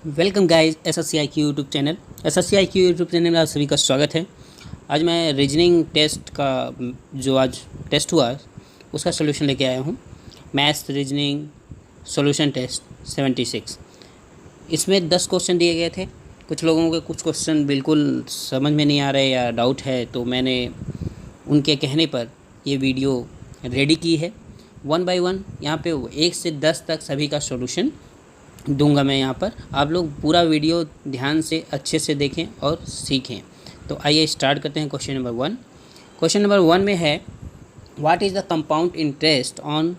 Welcome guys SSCIQ YouTube channel. SSCIQ YouTube channel में आप सभी का स्वागत है। आज मैं रीजनिंग टेस्ट का जो आज टेस्ट हुआ उसका सोल्यूशन लेके आया हूँ। Maths reasoning solution test 76। इसमें 10 क्वेश्चन दिए गए थे। कुछ लोगों के कुछ क्वेश्चन बिल्कुल समझ में नहीं आ रहे या डाउट है, तो मैंने उनके कहने पर ये वीडियो रेडी की है। 1 बाय 1 यहाँ पे 1 से 10 तक सभी का सोल्यूशन दूंगा मैं। यहाँ पर आप लोग पूरा वीडियो ध्यान से अच्छे से देखें और सीखें। तो आइए स्टार्ट करते हैं क्वेश्चन नंबर 1। क्वेश्चन नंबर 1 में है, what is the compound interest on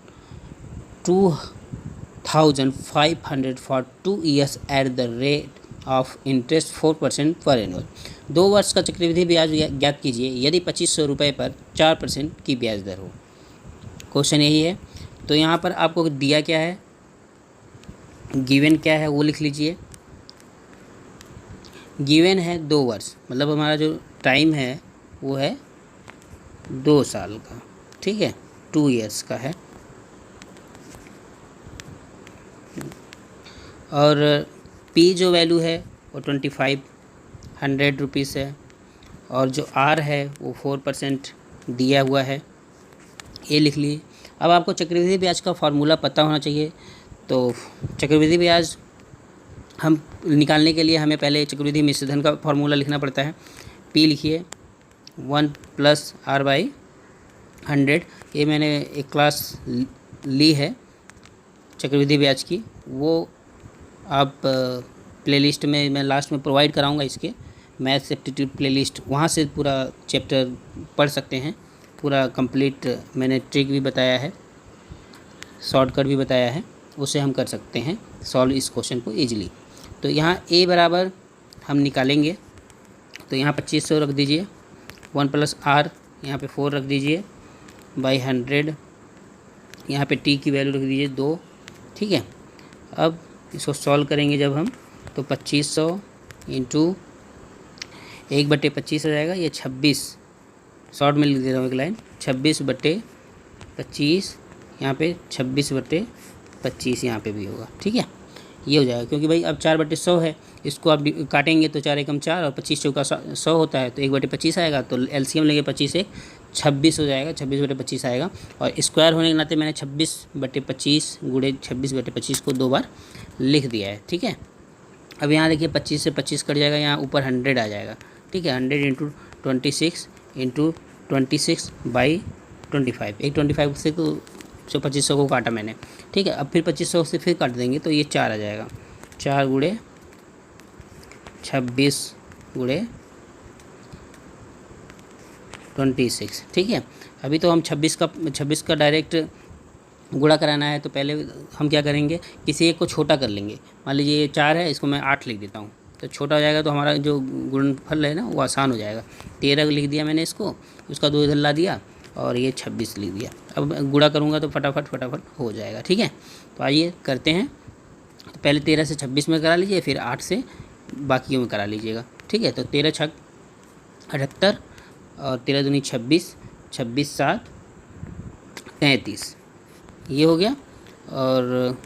2500 for 2 years at the rate of interest 4% पर एनुअल। 2 वर्ष का चक्रवृद्धि ब्याज ज्ञात कीजिए यदि 2500 रुपये पर 4% की ब्याज दर हो। क्वेश्चन यही है। तो यहाँ पर आपको दिया क्या है, गिवन क्या है वो लिख लीजिए। गिवन है 2 वर्ष, मतलब हमारा जो टाइम है वो है 2 साल का, ठीक है, 2 years का है। और पी जो वैल्यू है वो 2500 रुपीज़ है, और जो आर है वो 4% दिया हुआ है, ये लिख लीजिए। अब आपको चक्रवृद्धि ब्याज का फार्मूला पता होना चाहिए। तो चक्रवृद्धि ब्याज हम निकालने के लिए हमें पहले चक्रवृद्धि मिश्र धन का फार्मूला लिखना पड़ता है। पी लिखिए 1 + r/100। ये मैंने एक क्लास ली है चक्रवृद्धि ब्याज की, वो आप प्लेलिस्ट में मैं लास्ट में प्रोवाइड कराऊंगा। इसके मैथ्स एप्टीट्यूड प्लेलिस्ट, वहाँ से पूरा चैप्टर पढ़ सकते हैं। पूरा कंप्लीट मैंने ट्रिक भी बताया है, शॉर्टकट भी बताया है, उसे हम कर सकते हैं सॉल्व इस क्वेश्चन को ईजिली। तो यहाँ a बराबर हम निकालेंगे, तो यहाँ 2500 रख दीजिए, 1 + r यहाँ पे 4 रख दीजिए बाई 100, यहाँ पे t की वैल्यू रख दीजिए 2, ठीक है। अब इसको सॉल्व करेंगे जब हम, तो 2500 इंटू 1/25 हो जाएगा, ये 26, शॉर्ट में लिख दे रहा हूँ एक लाइन, 26/25, यहाँ पे 26/25 यहाँ पे भी होगा, ठीक है, ये हो जाएगा। क्योंकि भाई अब 4/100 है, इसको आप काटेंगे तो 4 एकम 4 और 25 चौका 100 होता है, तो 1/25 आएगा। तो एलसीएम लेंगे 25 से 26 हो जाएगा, 26/25 आएगा। और स्क्वायर होने के नाते मैंने 26/25 गुणे 26/25 को 2 बार लिख दिया है, ठीक है। अब यहाँ देखिए 25 से 25 कट जाएगा, यहाँ ऊपर 100 आ जाएगा, ठीक है। 100 × 26 × 26/25, एक 25 से तो 2500 को काटा मैंने, ठीक है। अब फिर 2500 से फिर काट देंगे तो ये 4 आ जाएगा, 4 × 26 × 26, ठीक है। अभी तो हम 26 का डायरेक्ट गुणा कराना है, तो पहले हम क्या करेंगे, किसी एक को छोटा कर लेंगे। मान लीजिए ये 4 है, इसको मैं 8 लिख देता हूँ, तो छोटा हो जाएगा, तो हमारा जो गुणनफल है ना वो आसान हो जाएगा। 13 लिख दिया मैंने इसको, उसका 2 इधर ला दिया और ये 26 लिख दिया। अब गुणा करूँगा तो फटाफट हो जाएगा, ठीक है। तो आइए करते हैं। तो पहले 13 से 26 में करा लीजिए, फिर 8 से बाकियों में करा लीजिएगा, ठीक है। तो 13 छक 78 और 13 दूनी 26, 26 7 33, ये हो गया। और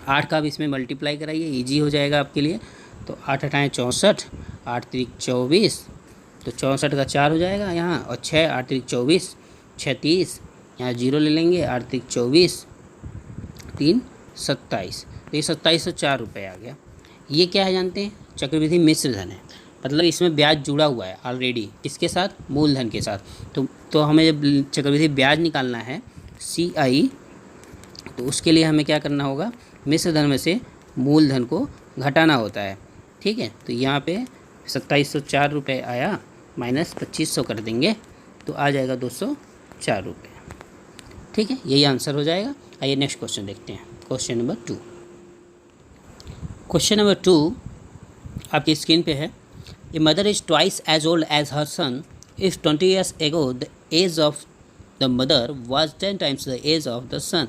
8 का भी इसमें मल्टीप्लाई कराइए, ईजी हो जाएगा आपके लिए। तो 8 × 8 = 64, 8 × 3 = 24, तो 64 का 4 हो जाएगा यहाँ, और 6 8 × 3 = 24, 36, यहाँ 0 ले लेंगे, 8 × 3 = 24, 3 27, तो ये 2704 रुपये आ गया। ये क्या है जानते हैं, चक्रवृद्धि मिश्र धन है, मतलब इसमें ब्याज जुड़ा हुआ है ऑलरेडी, किसके साथ, मूलधन के साथ। तो हमें जब चक्रवृद्धि ब्याज निकालना है CI, तो उसके लिए हमें क्या करना होगा, मिश्र धन में से मूलधन को घटाना होता है, ठीक है। तो यहाँ पे 2704 रुपये आया, माइनस 2500 कर देंगे तो आ जाएगा 204 रुपये, ठीक है। यही आंसर हो जाएगा। आइए नेक्स्ट क्वेश्चन देखते हैं, क्वेश्चन नंबर 2। क्वेश्चन नंबर 2 आपकी स्क्रीन पे है। A mother is twice as old as her son. If 20 years ago the age of the mother was 10 times the age of the son,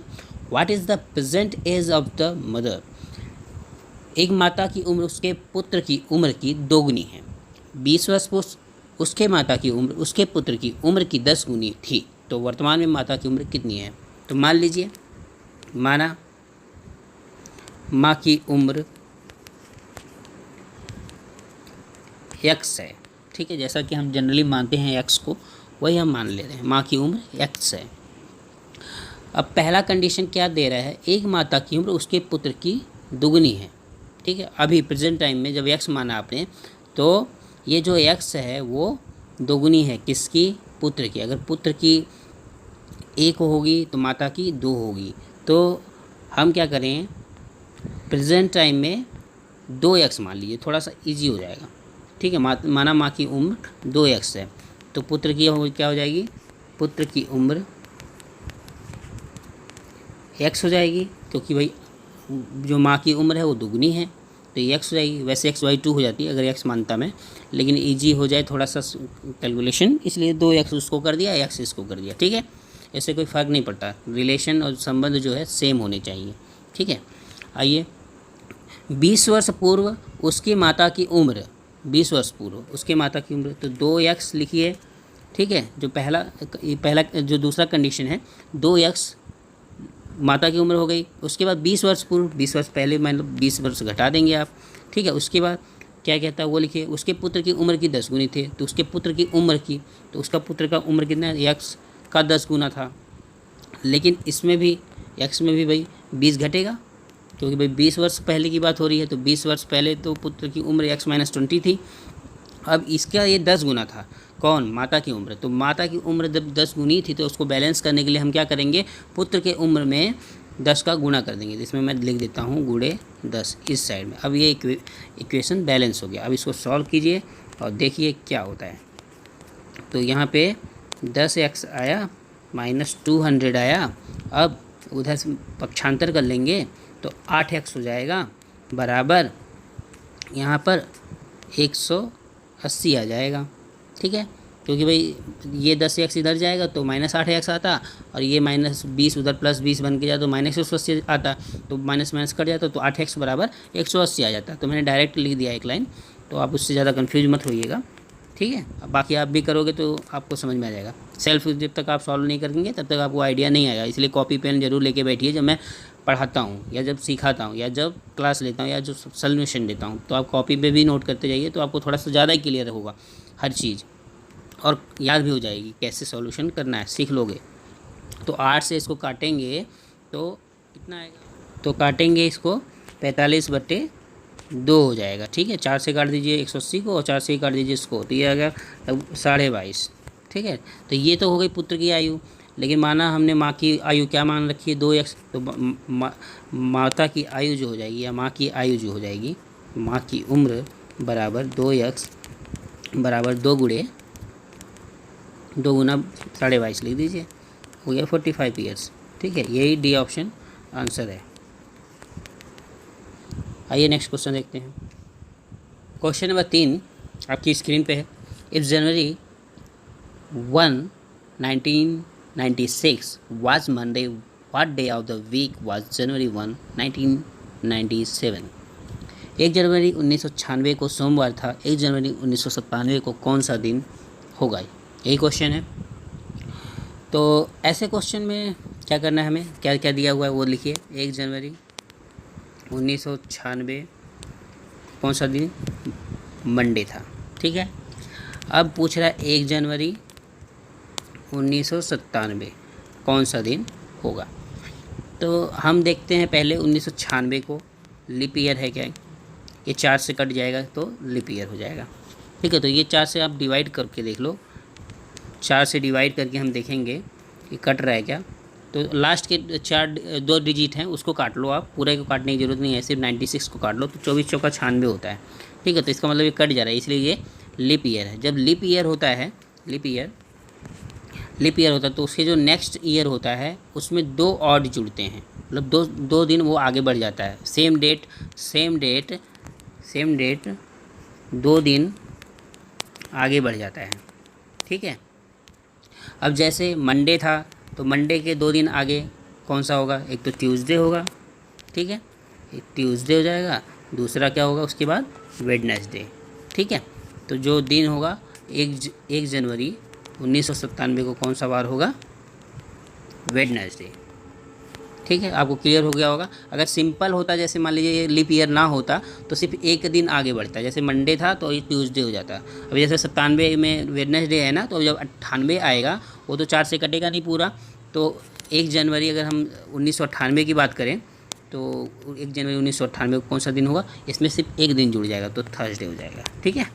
what is the present age of the mother? एक माता की उम्र उसके पुत्र की उम्र की दोगुनी है। 20 वर्ष उसके माता की उम्र उसके पुत्र की उम्र की 10 गुनी थी, तो वर्तमान में माता की उम्र कितनी है। तो मान लीजिए, माना माँ की उम्र एक्स है, ठीक है, जैसा कि हम जनरली मानते हैं एक्स को, वही हम मान ले रहे हैं। माँ की उम्र एक्स है। अब पहला कंडीशन क्या दे रहा है, एक माता की उम्र उसके पुत्र की दुगनी है, ठीक है। अभी प्रेजेंट टाइम में जब एक्स माना आपने, तो ये जो एक्स है वो दोगुनी है किसकी, पुत्र की। अगर पुत्र की 1 होगी तो माता की 2 होगी। तो हम क्या करें, प्रेजेंट टाइम में 2x मान लीजिए, थोड़ा सा इजी हो जाएगा, ठीक है। माना माँ की उम्र 2x है, तो पुत्र की क्या हो जाएगी, पुत्र की उम्र x हो जाएगी, क्योंकि भाई जो माँ की उम्र है वो दुगनी है, तो ये x हो जाएगी। वैसे x/2 हो जाती है अगर x मानता मैं, लेकिन इजी हो जाए थोड़ा सा कैलकुलेशन, इसलिए 2x उसको कर दिया, x इसको कर दिया, ठीक है। ऐसे कोई फ़र्क नहीं पड़ता, रिलेशन और संबंध जो है सेम होने चाहिए, ठीक है। आइए, 20 वर्ष पूर्व उसकी माता की उम्र, 20 वर्ष पूर्व उसके माता की उम्र, तो 2x लिखिए, ठीक है। जो पहला जो दूसरा कंडीशन है, 2x माता की उम्र हो गई। उसके बाद 20 वर्ष पूर्व, 20 वर्ष पहले मतलब 20 वर्ष घटा देंगे आप, ठीक है। उसके बाद क्या कहता है वो लिखिए, उसके पुत्र की उम्र की 10 गुनी थे, तो उसके पुत्र की उम्र की, तो उसका पुत्र का उम्र कितना है, x का 10 गुना था। लेकिन इसमें भी x में भी भाई 20 घटेगा, क्योंकि भाई 20 वर्ष पहले की बात हो रही है, तो 20 वर्ष पहले तो पुत्र की उम्र x-20 थी। अब इसका ये 10 गुना था, कौन, माता की उम्र। तो माता की उम्र जब 10 गुनी थी, तो उसको बैलेंस करने के लिए हम क्या करेंगे, पुत्र के उम्र में 10 का गुणा कर देंगे। इसमें मैं लिख देता हूँ गुणे 10 इस साइड में। अब ये इक्वेशन बैलेंस हो गया। अब इसको सॉल्व कीजिए और देखिए क्या होता है। तो यहाँ पे 10x आया, -200 आया। अब उधर से पक्षांतर कर लेंगे तो 8x हो जाएगा, बराबर यहाँ पर 180 आ जाएगा, ठीक है। क्योंकि भाई ये 10x इधर जाएगा तो -8x आता, और ये -20 उधर +20 बन के जाए तो -180 आता, तो माइनस कट जाता, तो 8x बराबर 180 आ जाता। तो मैंने डायरेक्ट लिख दिया एक लाइन, तो आप उससे ज़्यादा कन्फ्यूज मत होइएगा, ठीक है। अब बाकी आप भी करोगे तो आपको समझ में आ जाएगा। सेल्फ जब तक आप सॉल्व नहीं करेंगे तब तक आपको आइडिया नहीं आएगा, इसलिए कॉपी पेन जरूर लेके बैठिए। जब मैं पढ़ाता हूँ या जब सिखाता हूँ या जब क्लास लेता हूँ या जो सॉल्यूशन देता हूँ, तो आप कॉपी पे भी नोट करते जाइए, तो आपको थोड़ा सा ज़्यादा ही क्लियर होगा हर चीज़, और याद भी हो जाएगी कैसे सॉल्यूशन करना है, सीख लोगे। तो 8 से इसको काटेंगे तो कितना आएगा, तो काटेंगे इसको 45/2 हो जाएगा, ठीक है। 4 से काट दीजिए 180 को, और 4 से काट दीजिए इसको, तो ये आ गया 22.5, ठीक है। तो ये तो हो गई पुत्र की आयु। लेकिन माना हमने माँ की आयु क्या मान रखी है, 2x, तो माता की आयु जो हो जाएगी, या माँ की आयु जो हो जाएगी, माँ की उम्र बराबर 2x बराबर 2 गुणे 2 गुना 22.5 लिख दीजिए, हो गया 45 ईयर्स, ठीक है। यही डी ऑप्शन आंसर है। आइए नेक्स्ट क्वेश्चन देखते हैं। क्वेश्चन नंबर 3 आपकी स्क्रीन पे है। If January 1, 1996 was Monday, what day of the week was January 1, 1997? 1 जनवरी 1996 को सोमवार था, 1 जनवरी 1997 को कौन सा दिन होगा, यही क्वेश्चन है। तो ऐसे क्वेश्चन में क्या करना है, हमें क्या क्या दिया हुआ है वो लिखिए। 1 जनवरी 1996 कौन सा दिन, मंडे था, ठीक है। अब पूछ रहा है 1 जनवरी 1997 कौन सा दिन होगा। तो हम देखते हैं पहले 1996 को, लीप ईयर है क्या, ये 4 से कट जाएगा तो लीप ईयर हो जाएगा, ठीक है। तो ये 4 से आप डिवाइड करके देख लो, 4 से डिवाइड करके हम देखेंगे कि कट रहा है क्या। तो लास्ट के 2 डिजिट हैं उसको काट लो आप, पूरे को काटने की ज़रूरत नहीं है, सिर्फ 96 को काट लो, तो 24 चौका 96 होता है, ठीक है। तो इसका मतलब ये कट जा रहा है, इसलिए ये लीप ईयर है। जब लीप ईयर होता है, लीप ईयर होता है तो उसके जो नेक्स्ट ईयर होता है उसमें 2 ऑड जुड़ते हैं, मतलब दो दिन वो आगे बढ़ जाता है। सेम डेट 2 दिन आगे बढ़ जाता है, ठीक है। अब जैसे मंडे था तो मंडे के 2 दिन आगे कौन सा होगा, एक तो ट्यूसडे होगा, ठीक है, एक ट्यूसडे हो जाएगा, दूसरा क्या होगा उसके बाद वेडनेसडे, ठीक है। तो जो दिन होगा 1 जनवरी 1997 को कौन सा वार होगा, वेडनेसडे, ठीक है, आपको क्लियर हो गया होगा। अगर सिंपल होता, जैसे मान लीजिए लीप ईयर ना होता, तो सिर्फ एक दिन आगे बढ़ता, जैसे मंडे था तो ये ट्यूसडे हो जाता। अभी जैसे 97 में वेडनेसडे है ना, तो जब 98 आएगा वो तो 4 से कटेगा नहीं पूरा। तो 1 जनवरी अगर हम 1998 की बात करें तो 1 जनवरी 1998 को कौन सा दिन होगा, इसमें सिर्फ एक दिन जुड़ जाएगा तो थर्सडे हो जाएगा। ठीक है,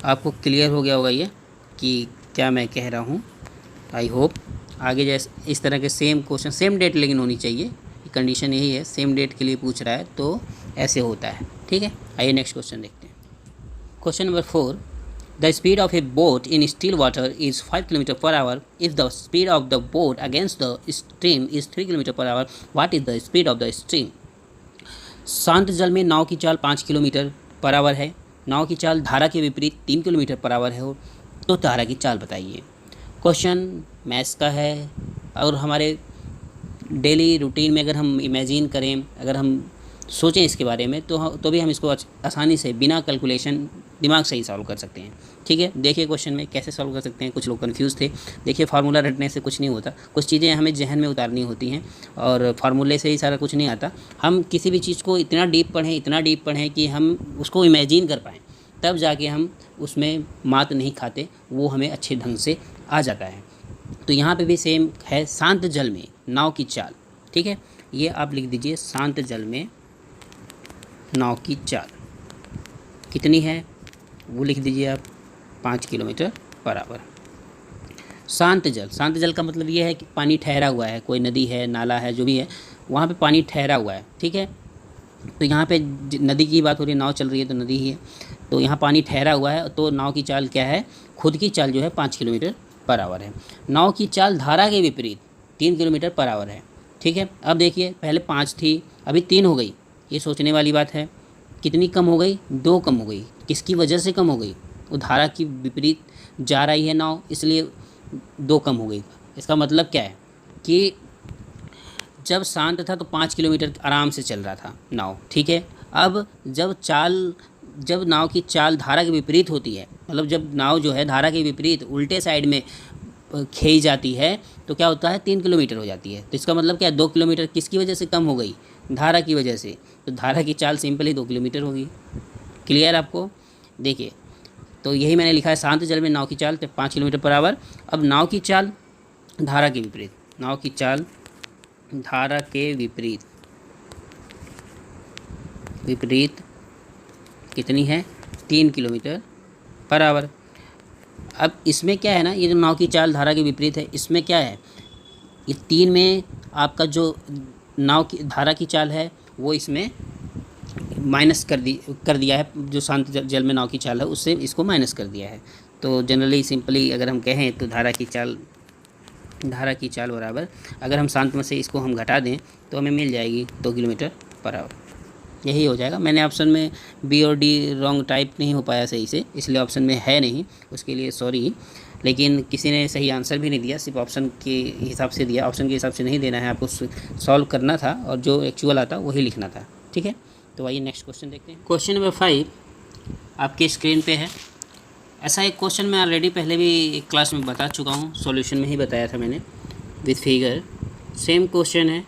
आपको क्लियर हो गया होगा ये कि क्या मैं कह रहा हूँ। आई होप आगे जैसे इस तरह के सेम क्वेश्चन, सेम डेट लेकिन होनी चाहिए, कंडीशन यही है, सेम डेट के लिए पूछ रहा है तो ऐसे होता है। ठीक है, आइए नेक्स्ट क्वेश्चन देखते हैं। Question number 4, the speed of A boat in still water is 5 km/h if the speed of the boat against the stream is 3 km/h, what is the speed of the stream. शांत जल में नाव की चाल 5 km/h है, नाव की चाल धारा के विपरीत 3 km/h है, तो धारा की चाल बताइए। क्वेश्चन मैथ्स का है और हमारे डेली रूटीन में अगर हम इमेजिन करें, अगर हम सोचें इसके बारे में तो भी हम इसको आसानी से बिना कैलकुलेशन दिमाग से ही सॉल्व कर सकते हैं। ठीक है, देखिए क्वेश्चन में कैसे सॉल्व कर सकते हैं। कुछ लोग कंफ्यूज थे, देखिए फार्मूला रटने से कुछ नहीं होता, कुछ चीज़ें हमें जहन में उतारनी होती हैं और फार्मूले से ही सारा कुछ नहीं आता। हम किसी भी चीज़ को इतना डीप पढ़ें कि हम उसको इमेजिन कर पाएँ, तब जाके हम उसमें मात नहीं खाते, वो हमें अच्छे ढंग से आ जाता है। तो यहाँ पे भी सेम है, शांत जल में नाव की चाल। ठीक है, ये आप लिख दीजिए, शांत जल में नाव की चाल कितनी है वो लिख दीजिए आप, 5 km/h। शांत जल का मतलब ये है कि पानी ठहरा हुआ है, कोई नदी है, नाला है, जो भी है वहाँ पे पानी ठहरा हुआ है। ठीक है, तो यहाँ पे नदी की बात हो रही है, नाव चल रही है तो नदी ही है, तो यहाँ पानी ठहरा हुआ है, तो नाव की चाल क्या है, खुद की चाल जो है 5 km/h है। नाव की चाल धारा के विपरीत 3 km/h है। ठीक है, अब देखिए पहले 5 थी, अभी 3 हो गई, ये सोचने वाली बात है। कितनी कम हो गई, 2 कम हो गई। किसकी वजह से कम हो गई, वो धारा की विपरीत जा रही है नाव, इसलिए 2 कम हो गई। इसका मतलब क्या है कि जब शांत था तो 5 किलोमीटर आराम से चल रहा था नाव। ठीक है, अब जब नाव की चाल धारा के विपरीत होती है, मतलब जब नाव जो है धारा के विपरीत उल्टे साइड में खींची जाती है, तो क्या होता है, 3 किलोमीटर हो जाती है। तो इसका मतलब क्या है, 2 किलोमीटर किसकी वजह से कम हो गई, धारा की वजह से। तो धारा की चाल सिंपल ही 2 किलोमीटर होगी। क्लियर आपको, देखिए तो यही मैंने लिखा है, शांत जल में नाव की चाल 5 km/h। अब नाव की चाल धारा के विपरीत, नाव की चाल धारा के विपरीत कितनी है, 3 km/h। अब इसमें क्या है ना, ये जो नाव की चाल धारा के विपरीत है, इसमें क्या है, ये 3 में आपका जो नाव की धारा की चाल है वो इसमें माइनस कर दिया है, जो शांत जल में नाव की चाल है उससे इसको माइनस कर दिया है। तो जनरली सिंपली अगर हम कहें तो धारा की चाल बराबर, अगर हम शांत में से इसको हम घटा दें तो हमें मिल जाएगी 2 km/h। यही हो जाएगा। मैंने ऑप्शन में बी और डी रॉन्ग टाइप नहीं हो पाया सही से, इसलिए ऑप्शन में है नहीं, उसके लिए सॉरी। लेकिन किसी ने सही आंसर भी नहीं दिया, सिर्फ ऑप्शन के हिसाब से दिया। ऑप्शन के हिसाब से नहीं देना है, आपको सॉल्व करना था और जो एक्चुअल आता वही लिखना था। ठीक है, तो आइए नेक्स्ट क्वेश्चन देखते हैं। क्वेश्चन नंबर 5 आपकी स्क्रीन पे है। ऐसा एक क्वेश्चन मैं ऑलरेडी पहले भी एक क्लास में बता चुका हूँ, सॉल्यूशन में ही बताया था मैंने विथ फिगर। सेम क्वेश्चन है,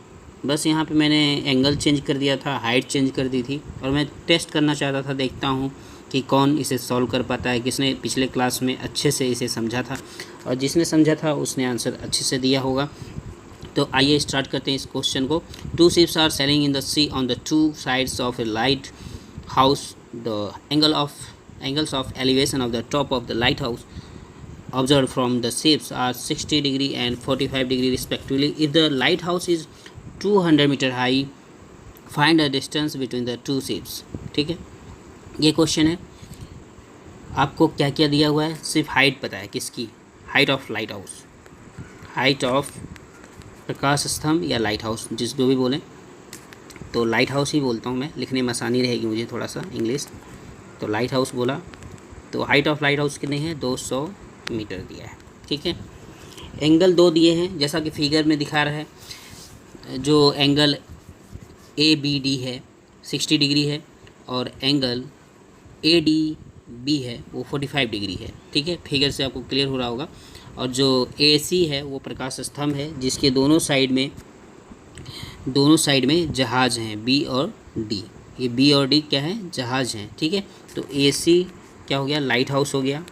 बस यहाँ पे मैंने एंगल चेंज कर दिया था, हाइट चेंज कर दी थी, और मैं टेस्ट करना चाहता था, देखता हूँ कि कौन इसे सॉल्व कर पाता है, किसने पिछले क्लास में अच्छे से इसे समझा था, और जिसने समझा था उसने आंसर अच्छे से दिया होगा। तो आइए स्टार्ट करते हैं इस क्वेश्चन को। 2 ships are sailing in the sea on the 2 sides of a lighthouse. The angles of elevation of the top of the lighthouse observed from the ships are 60 degree and 45 degree respectively. If the lighthouse is 200 meter high, find the distance between the 2 ships. ठीक है, ये question है। आपको क्या क्या दिया हुआ है, सिर्फ हाइट पता है, किसकी, height of light house, height of प्रकाश स्तंभ या लाइट हाउस, जो भी बोलें, तो लाइट हाउस ही बोलता हूँ मैं, लिखने में आसानी रहेगी मुझे थोड़ा सा इंग्लिश। तो लाइट हाउस बोला, तो हाइट ऑफ लाइट हाउस कितनी है, 200 मीटर दिया है। ठीक है, एंगल 2 दिए हैं जैसा कि फिगर में दिखा रहा है। जो एंगल ABD है 60 डिग्री है, और एंगल ADB है वो 45 डिग्री है। ठीक है, फिगर से आपको क्लियर हो रहा होगा। और जो AC है वो प्रकाश स्तंभ है, जिसके दोनों साइड में दोनों साइड में जहाज़ हैं बी और डी। ये बी और डी क्या है, जहाज़ हैं, ठीक है। तो ए सी क्या हो गया, लाइट हाउस हो गया,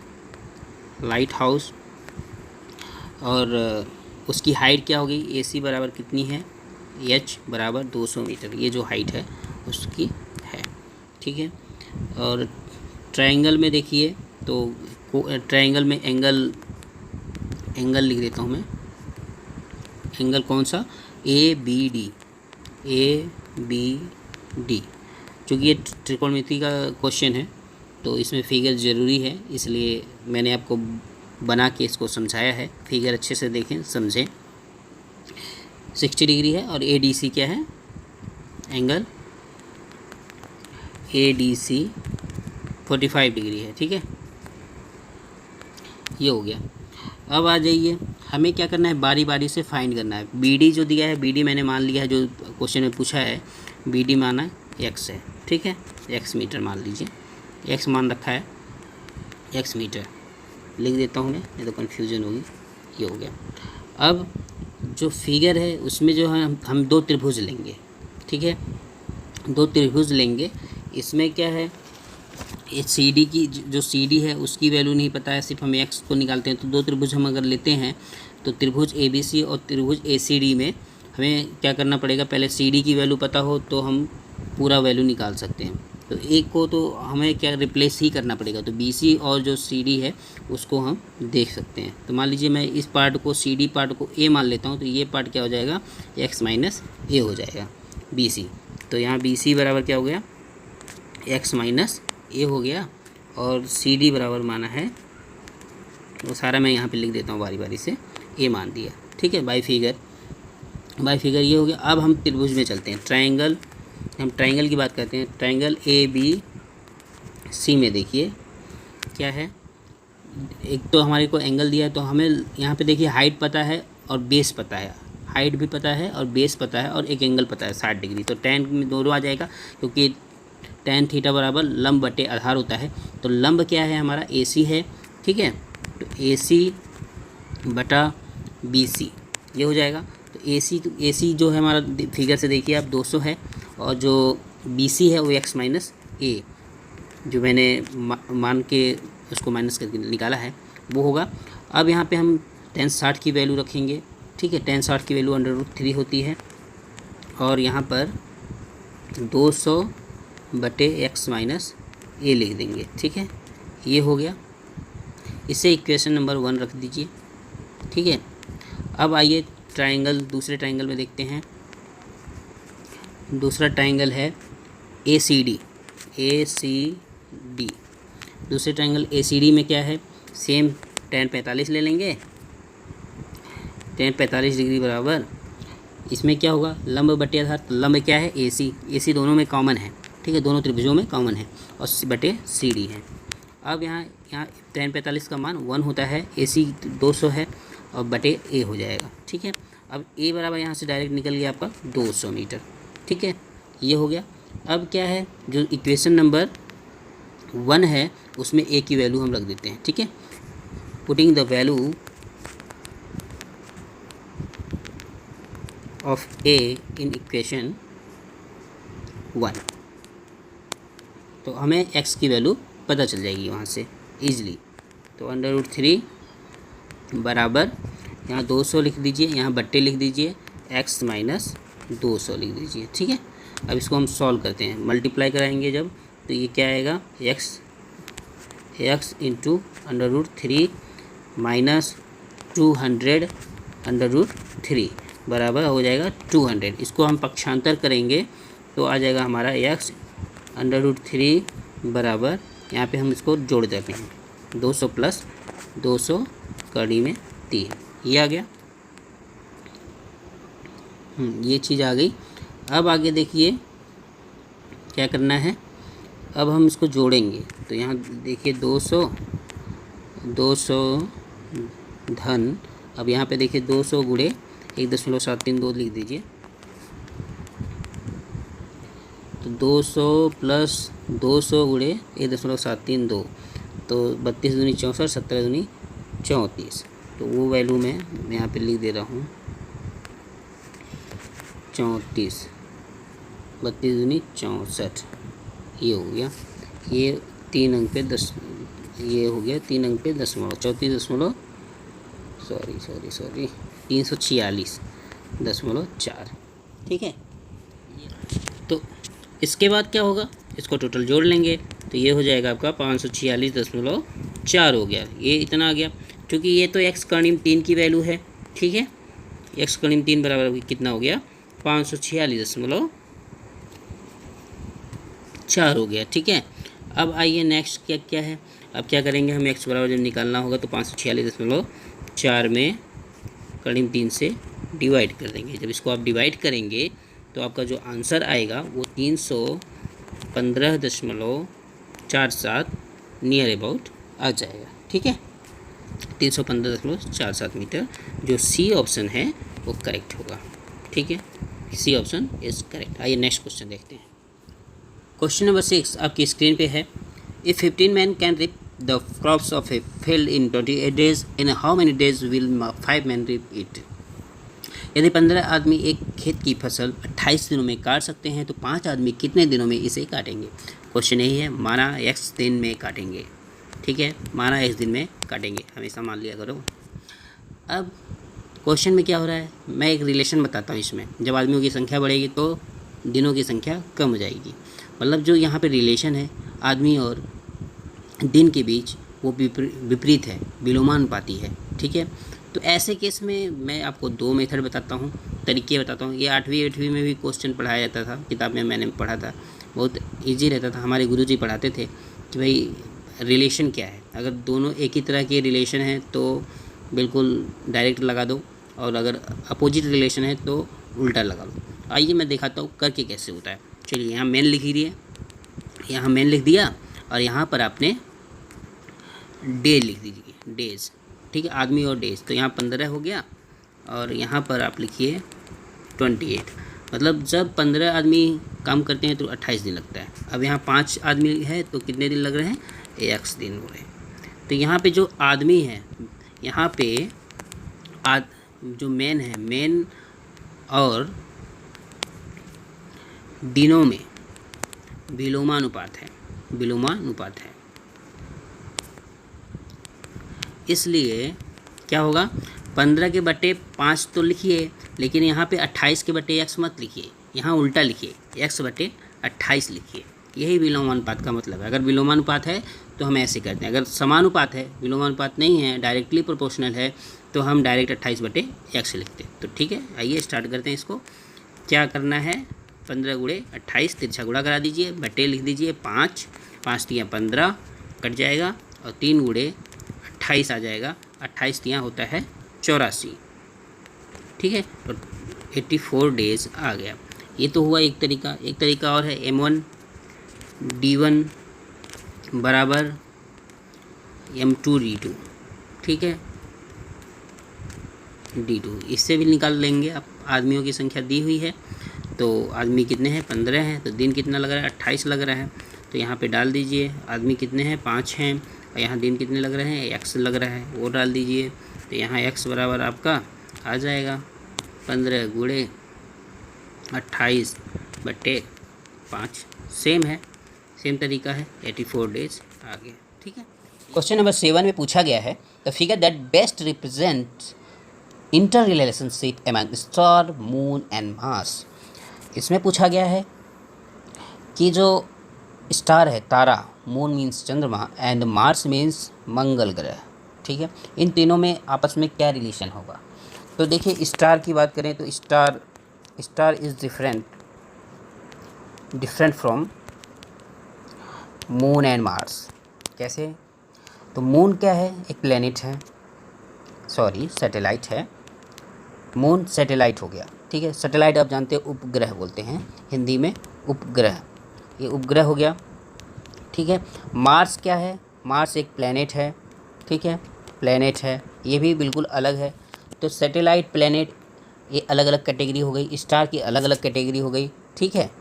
लाइट हाउस। और उसकी हाइट क्या होगी, ए सी बराबर कितनी है, एच बराबर 200 मीटर, ये जो हाइट है उसकी है, ठीक है। और ट्रायंगल में देखिए तो ट्रायंगल में एंगल लिख देता हूँ मैं, एंगल कौन सा, A B D, A B D. चूँकि ये त्रिकोणमिति का क्वेश्चन है तो इसमें फिगर ज़रूरी है, इसलिए मैंने आपको बना के इसको समझाया है। फिगर अच्छे से देखें, समझें। 60 डिग्री है और ए डी सी क्या है, angle A D C 45 degree है, ठीक है। ये हो गया। अब आ जाइए, हमें क्या करना है, बारी बारी से फाइंड करना है। बी डी जो दिया है, बी डी मैंने मान लिया है, जो क्वेश्चन में पूछा है, बी डी माना एक्स है, ठीक है, एक्स मीटर मान लीजिए, एक्स मान रखा है, एक्स मीटर लिख देता हूँ मैं, नहीं तो कन्फ्यूज़न होगी। ये हो गया। अब जो फिगर है उसमें जो है हम दो त्रिभुज लेंगे, ठीक है, दो त्रिभुज लेंगे। इसमें क्या है, ये सी डी की जो सी डी है उसकी वैल्यू नहीं पता है, सिर्फ हम एक्स को निकालते हैं। तो दो त्रिभुज हम अगर लेते हैं तो त्रिभुज ए बी सी और त्रिभुज ए सी डी में हमें क्या करना पड़ेगा, पहले सी डी की वैल्यू पता हो तो हम पूरा वैल्यू निकाल सकते हैं। तो एक को तो हमें क्या रिप्लेस ही करना पड़ेगा, तो बी सी और जो सी डी है उसको हम देख सकते हैं। तो मान लीजिए मैं इस पार्ट को, सी डी पार्ट को ए मान लेता हूँ, तो ये पार्ट क्या हो जाएगा, एक्स माइनस ए हो जाएगा, बी सी। तो यहाँ बी सी बराबर क्या हो गया, एक्स माइनस ए हो गया। और सी डी बराबर माना है, वो सारा मैं यहाँ पे लिख देता हूँ बारी बारी से, ए मान दिया, ठीक है। बाई फिगर ये हो गया। अब हम त्रिभुज में चलते हैं, ट्रायंगल, हम ट्रायंगल की बात करते हैं। ट्रायंगल ए बी सी में देखिए क्या है, एक तो हमारे को एंगल दिया है, तो हमें यहाँ पे देखिए हाइट पता है और बेस पता है, हाइट भी पता है और बेस पता है और एक एंगल पता है 60 डिग्री। तो tan में दोनों आ जाएगा, क्योंकि tan थीटा बराबर लंब बटे आधार होता है। तो लंब क्या है हमारा, ए सी है, ठीक है। तो ए सी बटा बी सी ये हो जाएगा। तो ए सी जो है हमारा फिगर से देखिए आप 200 है, और जो बी सी है वो एक्स माइनस ए, जो मैंने मान के उसको माइनस करके निकाला है, वो होगा। अब यहाँ पे हम tan 60 की वैल्यू रखेंगे, ठीक है। tan 60 की वैल्यू √3 होती है, और यहाँ पर 200 बटे एक्स माइनस ए लिख देंगे, ठीक है। ये हो गया। इसे इक्वेशन नंबर 1 रख दीजिए, ठीक है। अब आइए ट्रायंगल, दूसरे ट्रायंगल में देखते हैं। दूसरा ट्रायंगल है ए सी डी, दूसरे ट्रायंगल ए सी डी में क्या है, सेम tan 45 ले लेंगे, tan 45 डिग्री बराबर, इसमें क्या होगा, लंब बटे आधार। तो लंब क्या है, ए सी दोनों में कॉमन है, ठीक है, दोनों त्रिभुजों में कॉमन है, और बटे सी डी है। अब यहाँ tan 45 का मान 1 होता है, ए सी 200 है और बटे ए हो जाएगा, ठीक है। अब ए बराबर यहाँ से डायरेक्ट निकल गया आपका 200 मीटर, ठीक है। ये हो गया। अब क्या है, जो इक्वेशन नंबर 1 है उसमें ए की वैल्यू हम रख देते हैं, ठीक है। Putting the value of A in equation 1, तो हमें एक्स की वैल्यू पता चल जाएगी वहाँ से ईजिली। तो √3 बराबर, यहाँ 200 लिख दीजिए, यहाँ बट्टे लिख दीजिए, एक्स माइनस 200 लिख दीजिए, ठीक है। अब इसको हम सॉल्व करते हैं, मल्टीप्लाई कराएंगे जब, तो ये क्या आएगा, एक्स इंटू √3 माइनस 200 √3 बराबर हो जाएगा 200। इसको हम पक्षांतर करेंगे तो आ जाएगा हमारा एक्स √3 बराबर, यहाँ पे हम इसको जोड़ देते हैं, 200 प्लस 200 कड़ी में 3, ये आ गया। ये चीज़ आ गई। अब आगे देखिए क्या करना है, अब हम इसको जोड़ेंगे। तो यहाँ देखिए 200 धन, अब यहाँ पे देखिए 200 गुणे 1.732 लिख दीजिए। तो 200 प्लस 200 गुणे 1.732, तो 32 दूनी 64, 17 दूनी 34। तो वो वैल्यू मैं यहाँ पे लिख दे रहा हूँ, 34, 32 दूनी 64, ये हो गया। ये 3 अंक पे 10, ये हो गया 3 अंक पे 10, 346.4, ठीक है। तो इसके बाद क्या होगा, इसको टोटल जोड़ लेंगे तो ये हो जाएगा आपका 546.4 हो गया। ये इतना आ गया, क्योंकि ये तो x कर्णिम 3 की वैल्यू है, ठीक है। x कर्णिम 3 बराबर कितना हो गया, 546.4 हो गया, ठीक है। अब आइए नेक्स्ट क्या क्या है, अब क्या करेंगे, हम x बराबर जब निकालना होगा तो 546.4 में कर्णिम 3 से डिवाइड कर देंगे। जब इसको आप डिवाइड करेंगे तो आपका जो आंसर आएगा वो 315.47 नियर अबाउट आ जाएगा, ठीक है। 315.47 मीटर, जो सी ऑप्शन है वो करेक्ट होगा, ठीक है। C option is correct. आइए नेक्स्ट क्वेश्चन देखते हैं। क्वेश्चन नंबर 6 आपकी स्क्रीन पे है। If 15 man can reap the crops of a field in 28 days, in how many days will 5 man reap it. यदि 15 आदमी एक खेत की फसल 28 दिनों में काट सकते हैं तो 5 आदमी कितने दिनों में इसे काटेंगे। क्वेश्चन यही है, माना x दिन में काटेंगे, ठीक है। माना x दिन में काटेंगे, हमेशा मान लिया करो। अब क्वेश्चन में क्या हो रहा है, मैं एक रिलेशन बताता हूँ। इसमें जब आदमियों की संख्या बढ़ेगी तो दिनों की संख्या कम हो जाएगी। मतलब जो यहाँ पे रिलेशन है आदमी और दिन के बीच, वो विपरीत है, विलोमानुपाती है, ठीक है। तो ऐसे केस में मैं आपको 2 मेथड बताता हूँ, तरीके बताता हूँ। ये 8वीं में भी क्वेश्चन पढ़ाया जाता था, किताब में मैंने पढ़ा था, बहुत इजी रहता था। हमारे गुरुजी पढ़ाते थे कि भाई रिलेशन क्या है। अगर दोनों एक ही तरह के रिलेशन हैं तो बिल्कुल डायरेक्ट लगा दो, और अगर अपोजिट रिलेशन है तो उल्टा लगा दो। आइए मैं दिखाता हूँ करके कैसे होता है। चलिए यहाँ मेन लिख दिए, यहाँ मेन लिख दिया, और यहाँ पर आपने डे लिख दीजिए, डेज, ठीक है, आदमी और डेज। तो यहाँ 15 हो गया, और यहाँ पर आप लिखिए 28। मतलब जब 15 आदमी काम करते हैं तो 28 दिन लगता है। अब यहाँ 5 आदमी है तो कितने दिन लग रहे हैं, x दिन हो रहे हैं। तो यहाँ पे जो आदमी है, यहाँ पे जो मेन है, मेन और दिनों में विलोमानुपात है, विलोमानुपात है। इसलिए क्या होगा, 15 के बटे 5 तो लिखिए, लेकिन यहाँ पे 28 के बटे x मत लिखिए, यहाँ उल्टा लिखिए, x बटे 28 लिखिए। यही विलोमानुपात का मतलब है। अगर विलोमानुपात है तो हम ऐसे करते हैं, अगर समानुपात है, विलोमानुपात नहीं है, डायरेक्टली प्रोपोर्शनल है, तो हम डायरेक्ट 28 बटे x लिखते हैं। तो ठीक है, आइए स्टार्ट करते हैं इसको। क्या करना है, 15 गुणे 28, तिरछा गुणा करा दीजिए, बटे लिख दीजिए 5, 5 तियाँ 15 कट जाएगा, और 3 गुणे 28 आ जाएगा। 28 तियाँ होता है 84, ठीक है। तो 84 डेज आ गया। ये तो हुआ एक तरीका। एक तरीका और है, M1 D1 बराबर M2 D2, ठीक है, D2। इससे भी निकाल लेंगे। अब आदमियों की संख्या दी हुई है, तो आदमी कितने हैं, 15 हैं, तो दिन कितना लग रहा है, 28 लग रहा है। तो यहाँ पे डाल दीजिए, आदमी कितने हैं, 5 हैं, और यहाँ दिन कितने लग रहे हैं, x लग रहा है, वो डाल दीजिए। तो यहाँ x बराबर आपका आ जाएगा 15 गुणे 28 बटे 5। सेम है, सेम तरीका है, 84 डेज आ गया, ठीक है। क्वेश्चन नंबर 7 में पूछा गया है, the figure that best represents inter relationship among star, moon and Mars. इसमें पूछा गया है कि जो स्टार है तारा, मून मीन्स चंद्रमा, एंड मार्स मीन्स मंगल ग्रह, ठीक है, इन तीनों में आपस में क्या रिलेशन होगा। तो देखिए, स्टार की बात करें तो star is different from moon and Mars. कैसे, तो मून क्या है, एक प्लेनेट है, सॉरी सैटेलाइट है। मून सैटेलाइट हो गया, ठीक है। सैटेलाइट आप जानते हैं उपग्रह बोलते हैं हिंदी में, उपग्रह, ये उपग्रह हो गया, ठीक है। मार्स क्या है, मार्स एक प्लेनेट है, ठीक है, प्लेनेट है, ये भी बिल्कुल अलग है। तो सैटेलाइट, प्लेनेट, ये अलग अलग कैटेगरी हो गई, स्टार की अलग अलग कैटेगरी हो गई, ठीक है।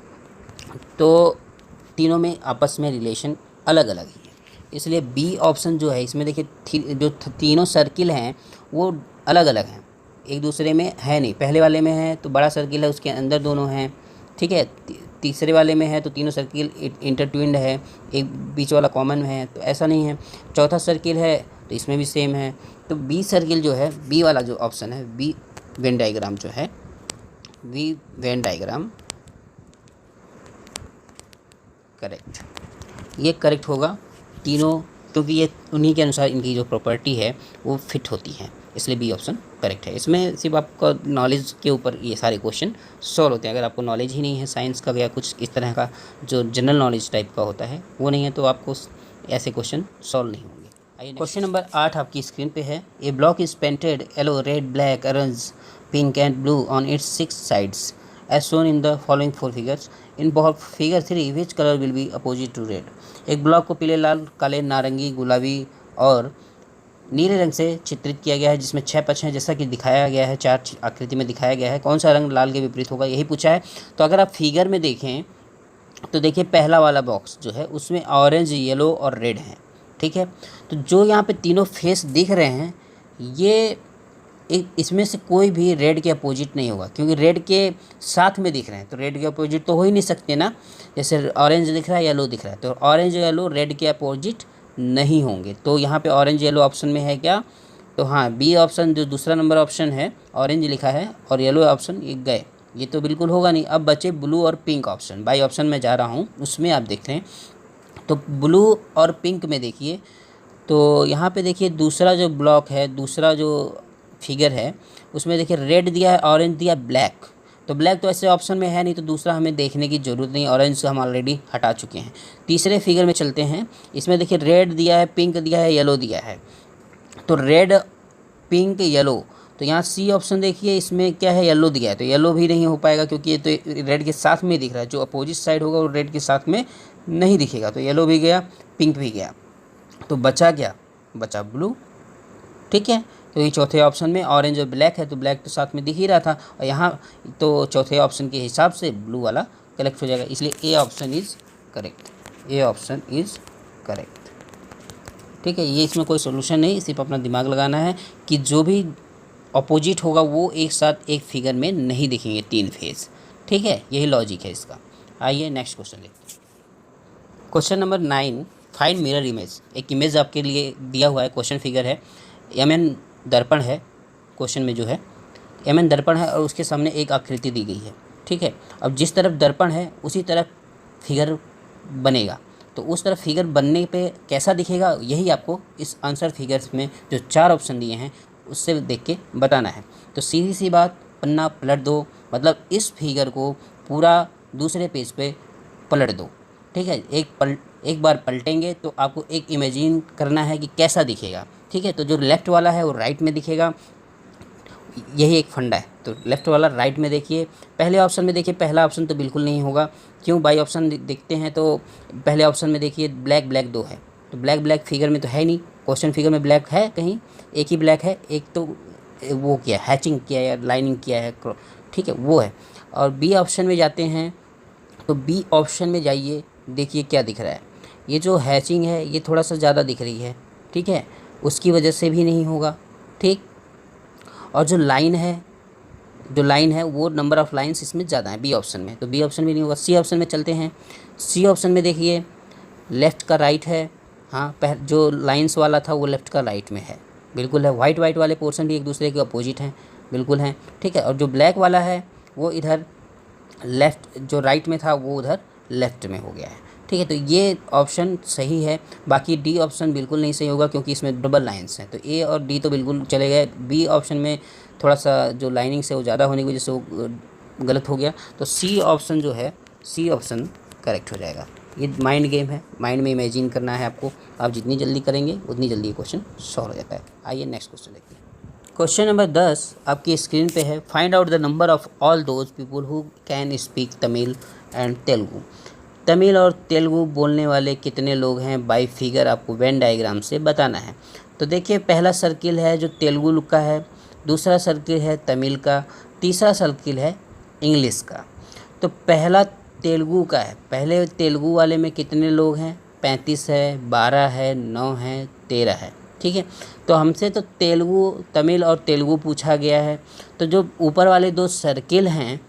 तो तीनों में आपस में रिलेशन अलग अलग ही है, इसलिए बी ऑप्शन जो है इसमें देखिए, जो तीनों सर्किल हैं वो अलग अलग हैं, एक दूसरे में है नहीं, पहले वाले में है तो बड़ा सर्किल है उसके अंदर दोनों हैं, ठीक है। तीसरे वाले में है तो तीनों सर्किल इंटरट्विन्ड है, एक बीच वाला कॉमन में है, तो ऐसा नहीं है। चौथा सर्किल है तो इसमें भी सेम है। तो बी सर्किल जो है, बी वाला जो ऑप्शन है, बी वेन डायग्राम जो है, बी वेन डायग्राम करेक्ट, ये करेक्ट होगा तीनों, क्योंकि ये उन्हीं के अनुसार इनकी जो प्रॉपर्टी है वो फिट होती है, इसलिए बी ऑप्शन करेक्ट है। इसमें सिर्फ आपका नॉलेज के ऊपर ये सारे क्वेश्चन सॉल्व होते हैं। अगर आपको नॉलेज ही नहीं है साइंस का या कुछ इस तरह का जो जनरल नॉलेज टाइप का होता है वो नहीं है, तो आपको ऐसे क्वेश्चन सॉल्व नहीं होंगे। आइए क्वेश्चन नंबर 8 आपकी स्क्रीन पे है। A block is painted yellow, red, black, orange, pink and blue on its 6 sides as shown in the following 4 figures. In figure 3 which colour will be opposite to red. एक block को पीले, लाल, काले, नारंगी, गुलाबी और नीले रंग से चित्रित किया गया है, जिसमें 6 पक्ष हैं जैसा कि दिखाया गया है, 4 आकृति में दिखाया गया है। कौन सा रंग लाल के विपरीत होगा, यही पूछा है। तो अगर आप फिगर में देखें तो देखिए पहला वाला बॉक्स जो है उसमें ऑरेंज, येलो और रेड है, ठीक है। तो जो यहाँ पे तीनों फेस दिख रहे हैं ये इसमें से कोई भी रेड के अपोजिट नहीं होगा, क्योंकि रेड के साथ में दिख रहे हैं तो रेड के अपोजिट तो हो ही नहीं सकते ना। जैसे ऑरेंज दिख रहा है, येलो दिख रहा है, तो ऑरेंज येलो रेड के अपोजिट नहीं होंगे। तो यहाँ पे ऑरेंज येलो ऑप्शन में है क्या, तो हाँ बी ऑप्शन जो दूसरा नंबर ऑप्शन है ऑरेंज लिखा है और येलो ऑप्शन ये गए, ये तो बिल्कुल होगा नहीं। अब बचे ब्लू और पिंक ऑप्शन। बाई ऑप्शन में जा रहा हूँ, उसमें आप देख रहे हैं तो ब्लू और पिंक में देखिए, तो यहाँ पे देखिए दूसरा जो ब्लॉक है, दूसरा जो फिगर है उसमें देखिए रेड दिया है, ऑरेंज दिया, ब्लैक। तो ब्लैक तो ऐसे ऑप्शन में है नहीं, तो दूसरा हमें देखने की ज़रूरत नहीं, ऑरेंज से हम ऑलरेडी हटा चुके हैं। तीसरे फिगर में चलते हैं, इसमें देखिए रेड दिया है, पिंक दिया है, येलो दिया है। तो रेड, पिंक, येलो, तो यहाँ सी ऑप्शन देखिए इसमें क्या है, येलो दिया है, तो येलो भी नहीं हो पाएगा क्योंकि ये तो रेड के साथ में दिख रहा है। जो अपोजिट साइड होगा वो रेड के साथ में नहीं दिखेगा, तो येलो भी गया, पिंक भी गया। तो बचा क्या, बचा ब्लू, ठीक है। तो ये चौथे ऑप्शन में ऑरेंज और ब्लैक है, तो ब्लैक तो साथ में दिख ही रहा था, और यहाँ तो चौथे ऑप्शन के हिसाब से ब्लू वाला कलेक्ट हो जाएगा, इसलिए A option is correct, A option is correct, ठीक है। ये इसमें कोई सोल्यूशन नहीं, सिर्फ अपना दिमाग लगाना है कि जो भी अपोजिट होगा वो एक साथ एक फिगर में नहीं दिखेंगे, 3 फेस, ठीक है। यही लॉजिक है इसका। आइए नेक्स्ट क्वेश्चन देखते हैं। Question number 9, find mirror image. एक इमेज आपके लिए दिया हुआ है, क्वेश्चन फिगर है, एमएन दर्पण है, क्वेश्चन में जो है एमएन दर्पण है और उसके सामने एक आकृति दी गई है, ठीक है। अब जिस तरफ दर्पण है उसी तरफ फिगर बनेगा, तो उस तरफ फिगर बनने पे कैसा दिखेगा, यही आपको इस आंसर फिगर्स में जो 4 ऑप्शन दिए हैं उससे देख के बताना है। तो सीधी सी बात, पन्ना पलट दो, मतलब इस फिगर को पूरा दूसरे पेज पे पलट दो, ठीक है। एक बार पलटेंगे तो आपको एक इमेजिन करना है कि कैसा दिखेगा, ठीक है। तो जो लेफ़्ट वाला है वो राइट में दिखेगा, यही एक फंडा है। तो लेफ़्ट वाला राइट में देखिए। पहले ऑप्शन में देखिए, पहला ऑप्शन तो बिल्कुल नहीं होगा, क्यों, बाई ऑप्शन देखते हैं तो पहले ऑप्शन में देखिए ब्लैक ब्लैक 2 है, तो ब्लैक ब्लैक फिगर में तो है नहीं, क्वेश्चन फिगर में ब्लैक है कहीं, एक ही ब्लैक है, एक तो वो किया हैचिंग किया है या लाइनिंग किया है, ठीक है, वो है। और बी ऑप्शन में जाते हैं, तो बी ऑप्शन में जाइए, देखिए क्या दिख रहा है, ये जो हैचिंग है ये थोड़ा सा ज़्यादा दिख रही है, ठीक है, उसकी वजह से भी नहीं होगा, ठीक। और जो लाइन है वो नंबर ऑफ़ लाइंस इसमें ज़्यादा है बी ऑप्शन में, तो बी ऑप्शन भी नहीं होगा। सी ऑप्शन में चलते हैं, सी ऑप्शन में देखिए लेफ़्ट का राइट है, हाँ जो लाइंस वाला था वो लेफ़्ट का राइट में है, बिल्कुल है। वाइट वाले पोर्शन भी एक दूसरे के अपोजिट हैं, बिल्कुल हैं, ठीक है। और जो ब्लैक वाला है वो इधर लेफ़्ट, जो राइट में था वो उधर लेफ़्ट में हो गया है, ठीक है। तो ये ऑप्शन सही है। बाकी डी ऑप्शन बिल्कुल नहीं सही होगा क्योंकि इसमें डबल लाइंस हैं, तो ए और डी तो बिल्कुल चले गए। बी ऑप्शन में थोड़ा सा जो लाइनिंग्स है वो ज़्यादा होने की वजह से वो गलत हो गया, तो सी ऑप्शन जो है, सी ऑप्शन करेक्ट हो जाएगा। ये माइंड गेम है, माइंड में इमेजिन करना है आपको, आप जितनी जल्दी करेंगे उतनी जल्दी ये क्वेश्चन सॉल्व हो जाता है। आइए नेक्स्ट क्वेश्चन देखते हैं। क्वेश्चन नंबर 10 आपकी स्क्रीन पे है। Find out the number of all those people who can speak Tamil and Telugu. Tamil और तेलुगु बोलने वाले कितने लोग हैं, बाई फिगर आपको वेन डायग्राम से बताना है। तो देखिए पहला सर्किल है जो तेलुगु का है, दूसरा सर्किल है तमिल का, तीसरा सर्किल है इंग्लिश का। तो पहला तेलुगु का है, पहले तेलुगु वाले में कितने लोग हैं, 35 है, 12 है, 9 है, 13 है, ठीक है। तो हमसे तो तेलुगु, तमिल और तेलुगु पूछा गया है। तो जो ऊपर वाले दो सर्किल हैं,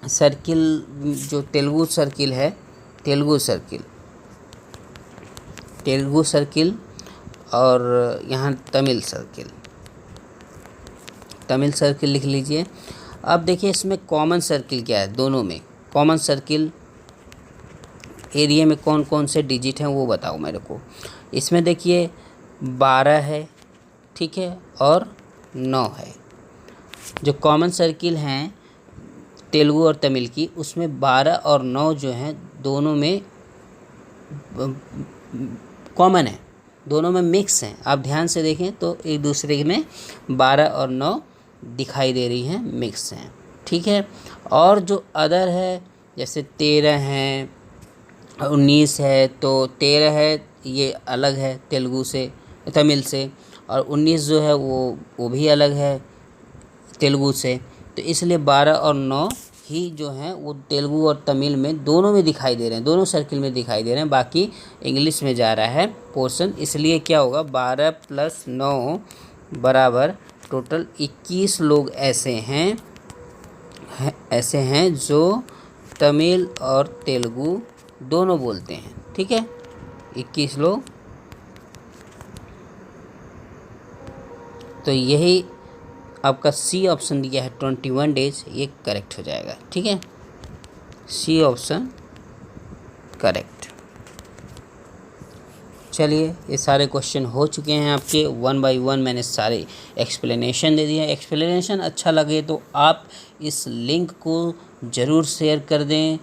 सर्किल जो तेलुगु सर्किल है, तेलुगु सर्किल और यहाँ तमिल सर्किल लिख लीजिए। अब देखिए इसमें कॉमन सर्किल क्या है, दोनों में कॉमन सर्किल एरिया में कौन कौन से डिजिट हैं वो बताओ मेरे को। इसमें देखिए 12 है, ठीक है, और 9 है। जो कॉमन सर्किल हैं तेलुगु और तमिल की, उसमें 12 और 9 जो हैं दोनों में कॉमन है, दोनों में मिक्स हैं। आप ध्यान से देखें तो एक दूसरे में 12 और 9 दिखाई दे रही हैं, मिक्स हैं, ठीक है। और जो अदर है जैसे 13 है, 19 है, तो 13 है ये अलग है तेलुगु से, तमिल से, और 19 जो है वो भी अलग है तेलुगु से। तो इसलिए 12 और 9 ही जो हैं वो तेलुगु और तमिल में दोनों में दिखाई दे रहे हैं, दोनों सर्किल में दिखाई दे रहे हैं। बाकी इंग्लिश में जा रहा है पोर्शन, इसलिए क्या होगा 12 + 9 बराबर टोटल 21 लोग ऐसे हैं जो तमिल और तेलुगु दोनों बोलते हैं, ठीक है, 21 लोग। तो यही आपका सी ऑप्शन दिया है 21 डेज, ये करेक्ट हो जाएगा, ठीक है, सी ऑप्शन करेक्ट। चलिए ये सारे क्वेश्चन हो चुके हैं आपके, 1 बाय 1 मैंने सारे एक्सप्लेनेशन दे दिया। एक्सप्लेनेशन अच्छा लगे तो आप इस लिंक को ज़रूर शेयर कर दें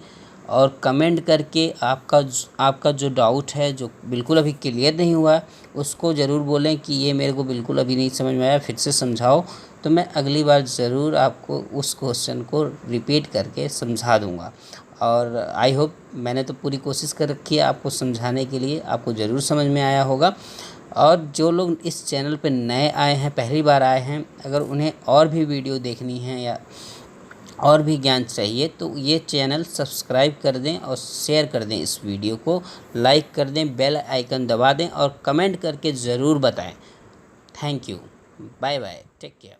और कमेंट करके आपका जो डाउट है, जो बिल्कुल अभी क्लियर नहीं हुआ, उसको ज़रूर बोलें कि ये मेरे को बिल्कुल अभी नहीं समझ में आया, फिर से समझाओ। तो मैं अगली बार ज़रूर आपको उस क्वेश्चन को रिपीट करके समझा दूँगा। और आई होप मैंने तो पूरी कोशिश कर रखी है आपको समझाने के लिए, आपको ज़रूर समझ में आया होगा। और जो लोग इस चैनल पे नए आए हैं, पहली बार आए हैं, अगर उन्हें और भी वीडियो देखनी है या और भी ज्ञान चाहिए तो ये चैनल सब्सक्राइब कर दें और शेयर कर दें, इस वीडियो को लाइक कर दें, बेल आइकन दबा दें और कमेंट करके ज़रूर बताएं। Thank you, bye bye, take care.